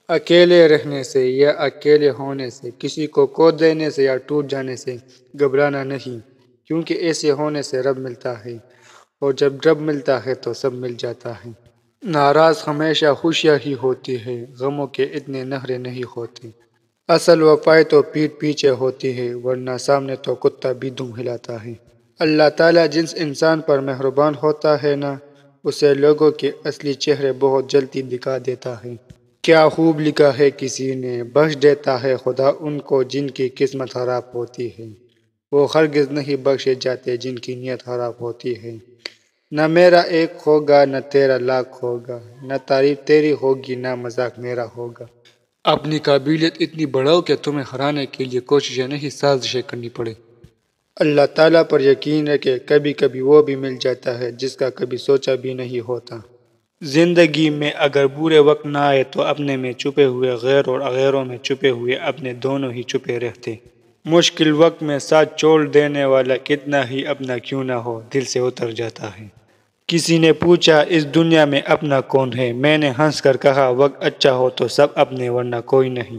اکیلے رہنے سے یا اکیلے ہونے سے، کسی کو کھو دینے سے یا ٹوٹ جانے سے گھبرانا نہیں، کیونکہ ایسے ہونے سے رب ملتا ہے، اور جب رب ملتا ہے تو سب مل جاتا ہے۔ ناراض ہمیشہ خوشیاں ہی ہوتی ہے، غموں کے اتنے نخرے نہیں ہوتے۔ اصل وفا تو پیٹھ پیچھے ہوتی ہے، ورنہ سامنے تو کتا بھی دم ہلاتا ہے۔ اللہ تعالیٰ جس انسان پر مہربان ہوتا ہے نا، اسے لوگوں کے اصلی چہرے بہت جلدی دکھا دیتا ہے۔ کیا خوب لکھا ہے کسی نے، بخش دیتا ہے خدا ان کو جن کی قسمت خراب ہوتی ہے، وہ ہرگز نہیں بخشے جاتے جن کی نیت خراب ہوتی ہے۔ نہ میرا ایک ہوگا نہ تیرا لاکھ ہوگا، نہ تعریف تیری ہوگی نہ مذاق میرا ہوگا۔ اپنی قابلیت اتنی بڑھاؤ کہ تمہیں ہرانے کے لیے کوششیں نہیں سازشیں کرنی پڑے۔ اللہ تعالیٰ پر یقین رکھے، کبھی کبھی وہ بھی مل جاتا ہے جس کا کبھی سوچا بھی نہیں ہوتا۔ زندگی میں اگر برے وقت نہ آئے تو اپنے میں چھپے ہوئے غیر اور غیروں میں چھپے ہوئے اپنے دونوں ہی چھپے رہتے۔ مشکل وقت میں ساتھ چھوڑ دینے والا کتنا ہی اپنا کیوں نہ ہو دل سے اتر جاتا ہے۔ کسی نے پوچھا اس دنیا میں اپنا کون ہے، میں نے ہنس کر کہا وقت اچھا ہو تو سب اپنے ورنہ کوئی نہیں۔